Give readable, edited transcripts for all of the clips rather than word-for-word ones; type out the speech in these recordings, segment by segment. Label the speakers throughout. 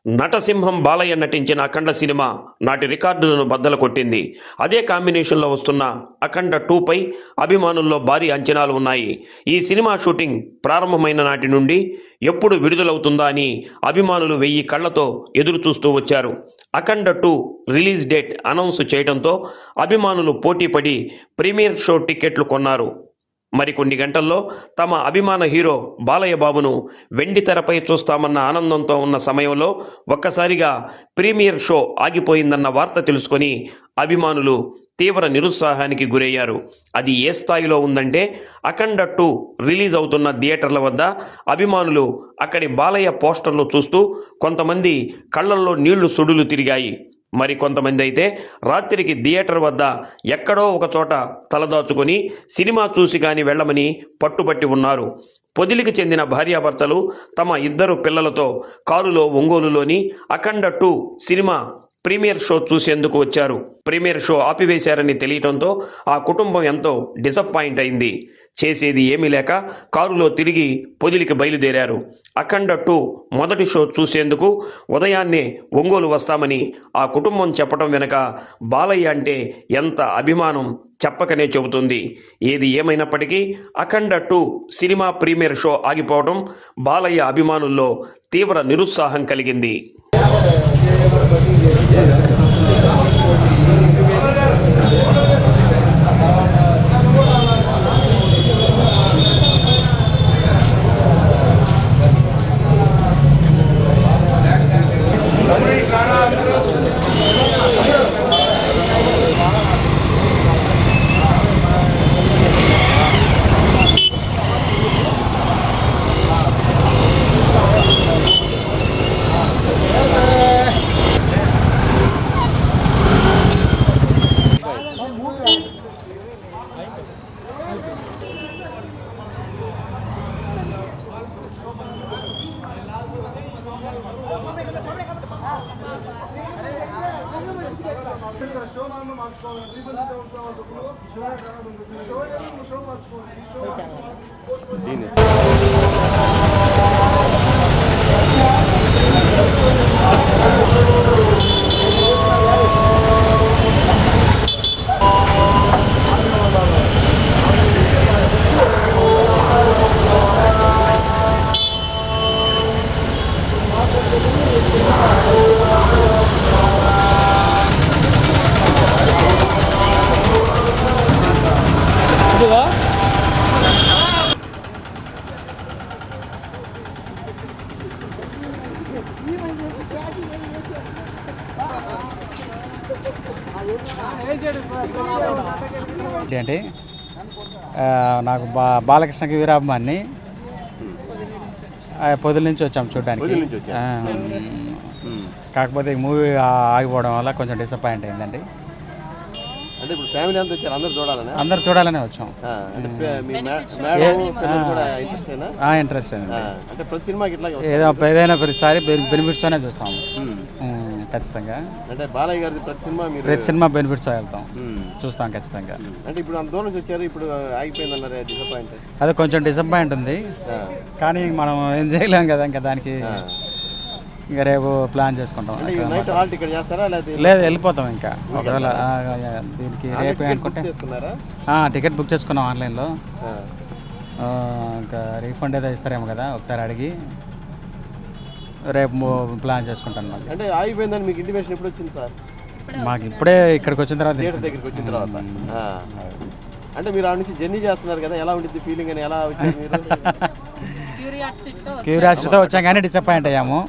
Speaker 1: నటసింహం బాలయ్య నటించిన అఖండ సినిమా నాటి రికార్డులను బద్దలు కొట్టింది. అదే కాంబినేషన్లో వస్తున్న అఖండ 2పై అభిమానుల్లో భారీ అంచనాలు ఉన్నాయి. ఈ సినిమా షూటింగ్ ప్రారంభమైన నాటి నుండి ఎప్పుడు విడుదలవుతుందా అని అభిమానులు 1000 కళ్లతో ఎదురు చూస్తూ వచ్చారు. అఖండ 2 రిలీజ్ డేట్ అనౌన్స్ చేయడంతో అభిమానులు పోటీపడి ప్రీమియర్ షో టికెట్లు కొన్నారు. మరికొన్ని గంటల్లో తమ అభిమాన హీరో బాలయ్య బాబును వెండి తెరపై చూస్తామన్న ఆనందంతో ఉన్న సమయంలో ఒక్కసారిగా ప్రీమియర్ షో ఆగిపోయిందన్న వార్త తెలుసుకొని అభిమానులు తీవ్ర నిరుత్సాహానికి గురయ్యారు. అది ఏ స్థాయిలో ఉందంటే అఖండ 2 రిలీజ్ అవుతున్న థియేటర్ల వద్ద అభిమానులు అక్కడి బాలయ్య పోస్టర్లు చూస్తూ కొంతమంది కళ్ళల్లో నీళ్లు సుడులు తిరిగాయి. మరి కొంతమంది అయితే రాత్రికి థియేటర్ వద్ద ఎక్కడో ఒక చోట తలదాచుకొని సినిమా చూసి కానీ వెళ్ళమని పట్టుబట్టి ఉన్నారు. పొదిలికి చెందిన భార్యాభర్తలు తమ 2 పిల్లలతో కారులో ఒంగోలులోని అఖండ 2 సినిమా ప్రీమియర్ షో చూసేందుకు వచ్చారు. ప్రీమియర్ షో ఆపివేశారని తెలియటంతో ఆ కుటుంబం ఎంతో డిసప్పాయింట్ అయింది. చేసేది ఏమీ లేక కారులో తిరిగి పొదిలికి బయలుదేరారు. అఖండ 2 మొదటి షో చూసేందుకు ఉదయాన్నే ఒంగోలు వస్తామని ఆ కుటుంబం చెప్పడం వెనుక బాలయ్య అంటే ఎంత అభిమానం చెప్పకనే చెబుతుంది. ఏది ఏమైనప్పటికీ అఖండ 2 సినిమా ప్రీమియర్ షో ఆగిపోవడం బాలయ్య అభిమానుల్లో తీవ్ర నిరుత్సాహం కలిగింది.
Speaker 2: ఏంటి నాకు బాలకృష్ణకి వీరాభిమాన్ని పొద్దుల నుంచి వచ్చాం చూడడానికి. కాకపోతే మూవీ ఆగిపోవడం వల్ల కొంచెం డిసప్పాయింట్ అయిందండి.
Speaker 3: అంటే ఇప్పుడు ఫ్యామిలీ అంతా వచ్చారు, అందరూ
Speaker 2: చూడాలనే వచ్చాం. ఇంట్రెస్ట్
Speaker 3: అంటే ప్రతి సినిమాకి ఇట్లా
Speaker 2: ఏదైనా ప్రతిసారి బెనిఫిట్స్తోనే చూస్తాము ఖచ్చితంగా.
Speaker 3: అంటే బాలయ్య గారి ప్రతి
Speaker 2: సినిమా బెనిఫిట్స్ వెళ్తాం, చూస్తాం ఖచ్చితంగా.
Speaker 3: అంటే ఇప్పుడు అంత దూరం నుంచి వచ్చారు, ఇప్పుడు ఆగిపోయింది అన్నారు, డిసప్పాయింట్.
Speaker 2: అదే కొంచెం డిసప్పాయింట్ ఉంది, కానీ మనం ఏం చేయలేం కదా ఇంకా దానికి. ఇంకా రేపు ప్లాన్ చేసుకుంటాం. లేదు, వెళ్ళిపోతాం ఇంకా. ఒకవేళ దీనికి రేపు అనుకుంటే టికెట్ బుక్ చేసుకున్నాం ఆన్లైన్లో. ఇంకా రీఫండ్ ఏదో ఇస్తారేమో కదా, ఒకసారి అడిగి రేపు ప్లాన్ చేసుకుంటాను.
Speaker 3: అంటే ఆగిపోయిందని మీకు ఇంటిమేషన్ ఎప్పుడు వచ్చింది సార్?
Speaker 2: మాకు ఇప్పుడే ఇక్కడికి వచ్చిన తర్వాత,
Speaker 3: దగ్గరికి వచ్చిన తర్వాత. అంటే మీరు ఆ నుంచి జర్నీ చేస్తున్నారు కదా, ఎలా ఉంటుంది ఫీలింగ్ అని, ఎలా వచ్చింది మీరు?
Speaker 2: క్యూరియాసిటీతో వచ్చాం కానీ డిసప్పాయింట్ అయ్యాము.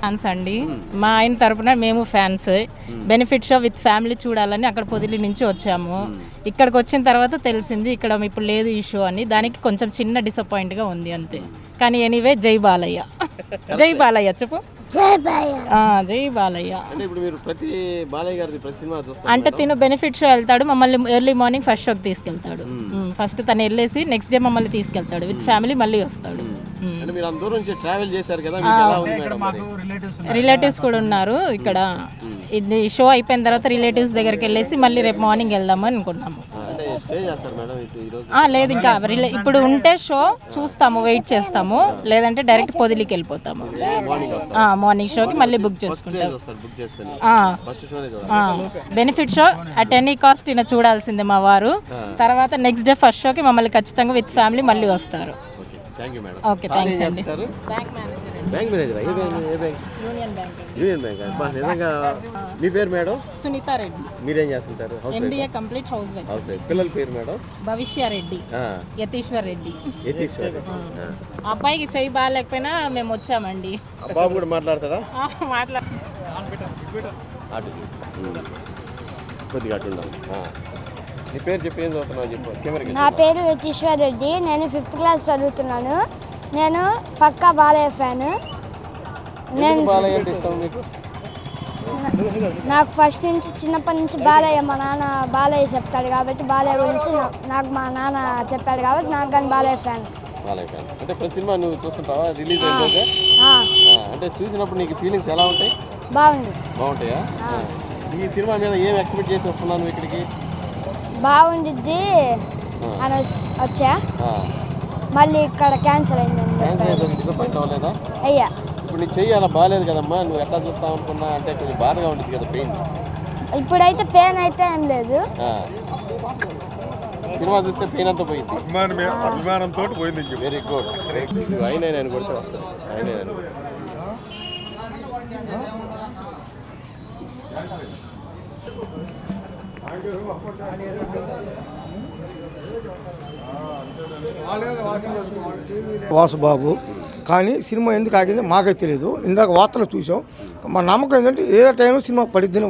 Speaker 4: ఫ్యాన్స్ అండి, మా ఆయన తరపున మేము fans. Benefit show with family చూడాలని అక్కడ పొదిలి నుంచి వచ్చాము. ఇక్కడికి వచ్చిన తర్వాత తెలిసింది ఇక్కడ ఇప్పుడు లేదు ఈ షో అని. దానికి కొంచెం చిన్న డిసప్పాయింట్ గా ఉంది అంతే. కానీ ఎనీవే జై బాలయ్య, జై బాలయ్య చెప్పు. జై బాలయ్య. అంటే తిను బెనిఫిట్ షో వెళ్తాడు, మమ్మల్ని ఎర్లీ మార్నింగ్ ఫస్ట్ షోకి తీసుకెళ్తాడు. ఫస్ట్ తను వెళ్ళేసి నెక్స్ట్ డే మమ్మల్ని తీసుకెళ్తాడు విత్ ఫ్యామిలీ, మళ్ళీ వస్తాడు. రిలేటివ్స్ కూడా ఉన్నారు ఇక్కడ. ఇది షో అయిపోయిన తర్వాత రిలేటివ్స్ దగ్గరికి వెళ్ళేసి మళ్ళీ రేపు మార్నింగ్ వెళ్దామని అనుకున్నాము.
Speaker 3: స్టే చేస్తారు మేడం ఈరోజు?
Speaker 4: లేదు ఇంకా ఇప్పుడు ఉంటే షో చూస్తాము, వెయిట్ చేస్తాము, లేదంటే డైరెక్ట్ పొదిలికి వెళ్ళిపోతాము. మార్నింగ్ షోకి మళ్ళీ బుక్ చేసుకుంటాం. Benefit show at any cost ఈయన చూడాల్సిందే మా వారు. తర్వాత నెక్స్ట్ డే ఫస్ట్ షోకి మమ్మల్ని ఖచ్చితంగా విత్ ఫ్యామిలీ మళ్ళీ వస్తారు. ఓకే, థ్యాంక్స్ అండి. బ్యాంక్ మేనేజర్,
Speaker 3: బ్యాంక్ మేనేజర్, ఏ bank?
Speaker 4: Union bank.
Speaker 3: Union bank. నిజంగా మీ పేరు మేడం?
Speaker 4: సునీతా రెడ్డి.
Speaker 3: మీరేం చేస్తుంటారు?
Speaker 4: MBA complete house wife.
Speaker 3: పిల్లల పేరు మేడం?
Speaker 4: భవిష్య రెడ్డి, యతీశ్వర్ రెడ్డి. అబ్బాయికి చెయ్యి బాగాలేకపోయినా మేము వచ్చామండి.
Speaker 3: బాబు కూడా మాట్లాడతారా? కొద్దిగా అట్టుండాలి. నీ పేరు చెప్పి ఏం చదువుతున్నావు చెప్పు. కెమెరా.
Speaker 5: నా పేరు యతీశ్వర్ రెడ్డి, నేను 5th క్లాస్ చదువుతున్నాను. నేను పక్కా బాలయ్య ఫ్యాను. నేను నాకు ఫస్ట్ నుంచి చిన్నప్పటి నుంచి బాలయ్య, మా నాన్న బాలయ్య చెప్తాడు కాబట్టి బాలయ్య గురించి నాకు మా నాన్న చెప్పాడు కాబట్టి నాకు కానీ బాలయ్య ఫ్యాన్.
Speaker 3: అంటే ప్రతి సినిమా నువ్వు చూస్తుంటావా? రిలీజ్ అయిపోతే అంటే చూసినప్పుడు నీకు ఫీలింగ్స్ ఎలా ఉంటాయి? బాగుంటాయా? ఈ సినిమా మీద ఏం ఎక్స్పెక్ట్ చేసి వస్తున్నాను ఇక్కడికి?
Speaker 5: బాగుండిద్ది అని వచ్చా, మళ్ళీ ఇక్కడ క్యాన్సిల్ అయిందండి. అయ్యా
Speaker 3: ఇప్పుడు నీకు చెయ్యి అలా బాగాలేదు కదమ్మా, నువ్వు ఎట్లా చూస్తావు అనుకున్నా? అంటే కొంచెం బాధగా ఉంటుంది కదా పెయిన్?
Speaker 5: ఇప్పుడైతే పెయిన్ అయితే ఏం లేదు.
Speaker 3: సినిమా చూస్తే పెయిన్ అంతా పోయింది, అభిమానంతో పోయింది. Very good. అయినా నేను కొడితే వస్తాను. అయినా నేను
Speaker 6: వాసుబాబు. కానీ సినిమా ఎందుకు ఆగింది మాకే తెలియదు. ఇందాక వార్తలు చూసాం. మా నమ్మకం ఏంటంటే ఏ టైంలో సినిమా పడిద్దని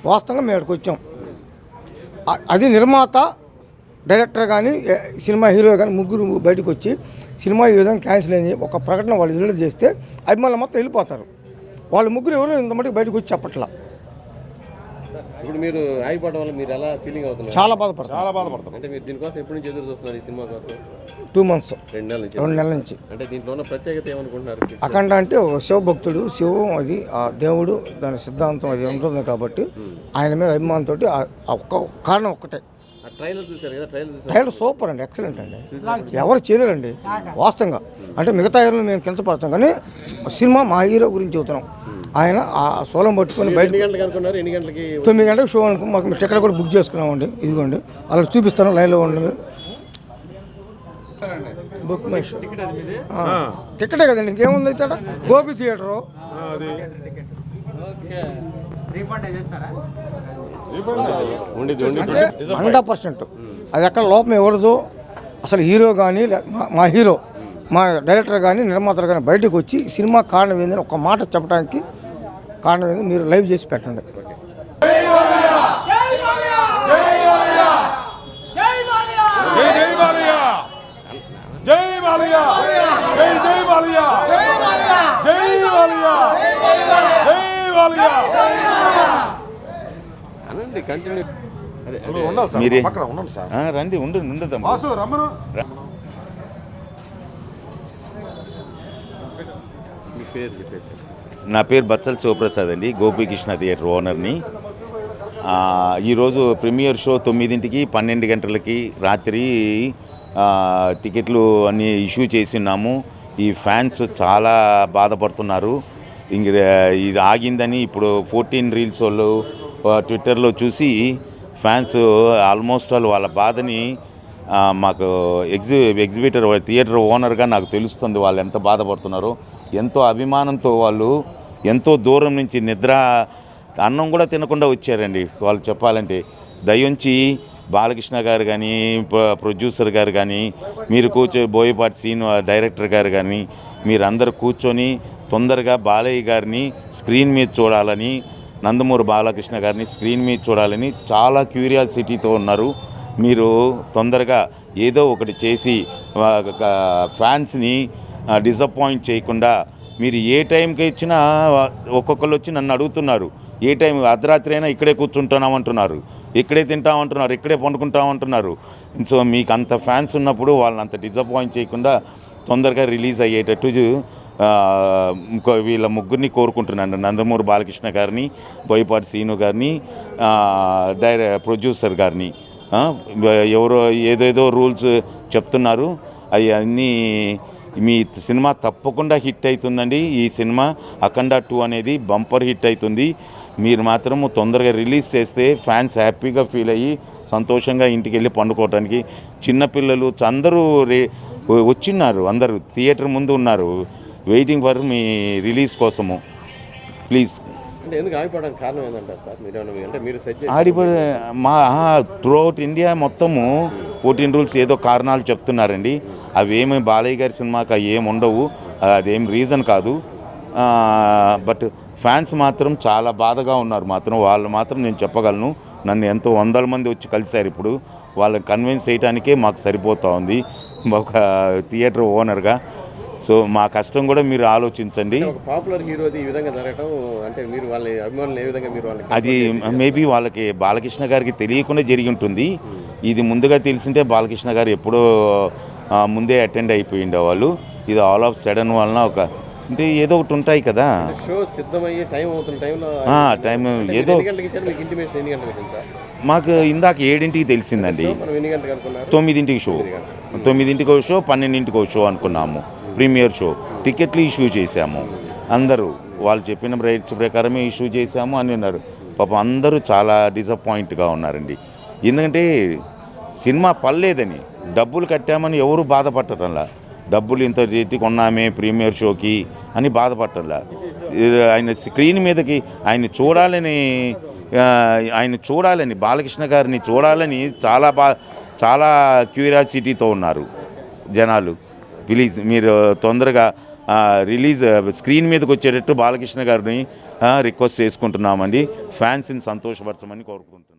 Speaker 6: వాస్తవంగా మేము ఇక్కడికి వచ్చాం. అది నిర్మాత, డైరెక్టర్ కానీ సినిమా హీరో కానీ ముగ్గురు బయటకు వచ్చి సినిమా ఈ విధంగా క్యాన్సిల్ అయింది ఒక ప్రకటన వాళ్ళు విడుదల చేస్తే అభిమానులు మొత్తం వెళ్ళిపోతారు. వాళ్ళు ముగ్గురు ఎవరు ఇంత మటుకు బయటకు వచ్చి చెప్పట్లా.
Speaker 3: ఇప్పుడు మీరు ఆగిపోవడం వల్ల మీరు ఎలా ఫీలింగ్ అవుతున్నారు?
Speaker 6: చాలా బాధపడతారు.
Speaker 3: అంటే మీరు దీనికోసం ఎప్పటి నుంచి ఎదురు చూస్తున్నారు ఈ సినిమా కోసం?
Speaker 6: 2 months,
Speaker 3: 2
Speaker 6: నెలల నుంచి.
Speaker 3: అంటే దీంట్లో ఉన్న ప్రత్యేకత ఏమనుకుంటున్నారు?
Speaker 6: అఖండ అంటే శివభక్తుడు, శివం అది ఆ దేవుడు, దాని సిద్ధాంతం అది ఉంటుంది కాబట్టి ఆయన మీద అభిమానంతో ఒక్క కారణం ఒక్కటే.
Speaker 3: ట్రైలర్ చూశారు కదా?
Speaker 6: ట్రైలర్ సూపర్ అండి, ఎక్సలెంట్ అండి. ఎవరు చేయలేరండి వాస్తవంగా. అంటే మిగతా హీరోలు మేము కించపడతాం కానీ సినిమా మా హీరో గురించి చెబుతున్నాం. ఆయన ఆ సోలం పట్టుకొని బయట 9 గంటలకు షో అనుకో. మాకు టికెట్ కూడా బుక్ చేసుకున్నామండి. ఇదిగోండి అలా చూపిస్తాను, లైన్లో ఉండండి. బుక్ మై షో టికెటే కదండి, ఇంకేముంది అయితే గోపి థియేటరు. 100% అది ఎక్కడ లోపం ఎవరిదో అసలు. హీరో కానీ మా హీరో, మా డైరెక్టర్ కానీ నిర్మాతలు కానీ బయటకు వచ్చి సినిమా కారణం ఏందని ఒక మాట చెప్పడానికి కారణం ఏంది మీరు లైవ్ చేసి పెట్టండి.
Speaker 7: రండి ఉండదు. నా పేరు బత్సల్ శివప్రసాద్ అండి, గోపీకృష్ణ థియేటర్ ఓనర్ని. ఈరోజు ప్రీమియర్ షో 9ంటికి 12 గంటలకి రాత్రి టికెట్లు అన్నీ ఇష్యూ చేస్తున్నాము. ఈ ఫ్యాన్స్ చాలా బాధపడుతున్నారు. ఇది ఆగిందని ఇప్పుడు 14 రీల్స్ వాళ్ళు ట్విట్టర్లో చూసి ఫ్యాన్స్ ఆల్మోస్ట్ వాళ్ళ బాధని మాకు ఎగ్జిబిటర్ థియేటర్ ఓనర్గా నాకు తెలుస్తుంది వాళ్ళు ఎంత బాధపడుతున్నారో. ఎంతో అభిమానంతో వాళ్ళు ఎంతో దూరం నుంచి నిద్ర అన్నం కూడా తినకుండా వచ్చారండి వాళ్ళు. చెప్పాలంటే దయించి బాలకృష్ణ గారు కానీ, ప్రొడ్యూసర్ గారు కానీ, మీరు బోయపాటి సీన్ డైరెక్టర్ గారు కానీ మీరందరూ కూర్చొని తొందరగా బాలయ్య గారిని స్క్రీన్ మీద చూడాలని, నందమూరి బాలకృష్ణ గారిని స్క్రీన్ మీద చూడాలని చాలా క్యూరియాసిటీతో ఉన్నారు. మీరు తొందరగా ఏదో ఒకటి చేసి ఫ్యాన్స్ని డిసప్పాయింట్ చేయకుండా, మీరు ఏ టైంకి ఇచ్చినా ఒక్కొక్కరు వచ్చి నన్ను అడుగుతున్నారు, ఏ టైం అర్ధరాత్రి అయినా ఇక్కడే కూర్చుంటున్నామంటున్నారు, ఇక్కడే తింటామంటున్నారు, ఇక్కడే పండుకుంటామంటున్నారు. సో మీకు అంత ఫ్యాన్స్ ఉన్నప్పుడు వాళ్ళని అంత డిసప్పాయింట్ చేయకుండా తొందరగా రిలీజ్ అయ్యేటట్టు వీళ్ళ ముగ్గురిని కోరుకుంటున్నాను. నందమూరి బాలకృష్ణ గారిని, బోయపాటి సీను గారిని, ప్రొడ్యూసర్ గారిని. ఎవరో ఏదేదో రూల్స్ చెప్తున్నారు. అవి అన్నీ మీ సినిమా తప్పకుండా హిట్ అవుతుందండి. ఈ సినిమా అఖండ 2 అనేది బంపర్ హిట్ అవుతుంది. మీరు మాత్రం తొందరగా రిలీజ్ చేస్తే ఫ్యాన్స్ హ్యాపీగా ఫీల్ అయ్యి సంతోషంగా ఇంటికి వెళ్ళి పండుకోవడానికి, చిన్నపిల్లలు అందరూ వచ్చిన్నారు, అందరూ థియేటర్ ముందు ఉన్నారు వెయిటింగ్ ఫర్ మీ రిలీజ్ కోసము. ప్లీజ్
Speaker 3: అంటే ఎందుకు ఆగిపోవడానికి కారణం ఏంటంటారు సార్? మీరు సెట్
Speaker 7: ఆడిపోయి మా త్రూఅవుట్ ఇండియా మొత్తము 14 రూల్స్ ఏదో కారణాలు చెప్తున్నారండి. అవేమి బాలయ్య గారి సినిమాకి అవి ఏమి ఉండవు, అదేం రీజన్ కాదు. బట్ ఫ్యాన్స్ మాత్రం చాలా బాధగా ఉన్నారు. వాళ్ళు మాత్రం నేను చెప్పగలను, నన్ను ఎంతో 100 మంది వచ్చి కలిశారు. ఇప్పుడు వాళ్ళని కన్విన్స్ చేయడానికే మాకు సరిపోతూ ఉంది ఒక థియేటర్ ఓనర్గా. సో మా కష్టం కూడా మీరు ఆలోచించండి.
Speaker 3: ఒక పాపులర్ హీరోది ఈ విధంగా జరగటం అంటే మీరు వాళ్ళ అభిమానులు ఏ విధంగా మీరు వాళ్ళకి
Speaker 7: అది మేబీ వాళ్ళకి బాలకృష్ణ గారికి తెలియకుండా జరిగి ఉంటుంది. ఇది ముందుగా తెలిసింటే బాలకృష్ణ గారు ఎప్పుడో ముందే అటెండ్ అయిపోయి ఉండేవాళ్ళు. ఇది ఆల్ ఆఫ్ సడన్ వలన ఒక అంటే ఏదో ఒకటి ఉంటాయి కదా,
Speaker 3: షో సిద్ధమయ్యే టైం అవుతున్న టైంలో
Speaker 7: టైం ఏదో మాకు ఇందాక 7ంటికి తెలిసిందండి. 9ంటికి షో, 9ంటికి షో, 12ంటికి షో అనుకున్నాము. ప్రీమియర్ షో టికెట్లు ఇష్యూ చేశాము. అందరూ వాళ్ళు చెప్పిన రైట్స్ ప్రకారమే ఇష్యూ చేశాము అని అన్నారు. పాపం అందరూ చాలా డిసప్పాయింట్గా ఉన్నారండి. ఎందుకంటే సినిమా పర్లేదని డబ్బులు కట్టామని ఎవరు బాధపడటంలా, డబ్బులు ఇంత రేటు కొన్నామే ప్రీమియర్ షోకి అని బాధపడటంలా. ఆయన స్క్రీన్ మీదకి ఆయన చూడాలని బాలకృష్ణ గారిని చూడాలని చాలా క్యూరియాసిటీతో ఉన్నారు జనాలు. ప్లీజ్ మీరు తొందరగా రిలీజ్ స్క్రీన్ మీదకి వచ్చేటట్టు బాలకృష్ణ గారిని రిక్వెస్ట్ చేసుకుంటున్నామండి. ఫ్యాన్స్ని సంతోషపరచమని కోరుకుంటున్నాం.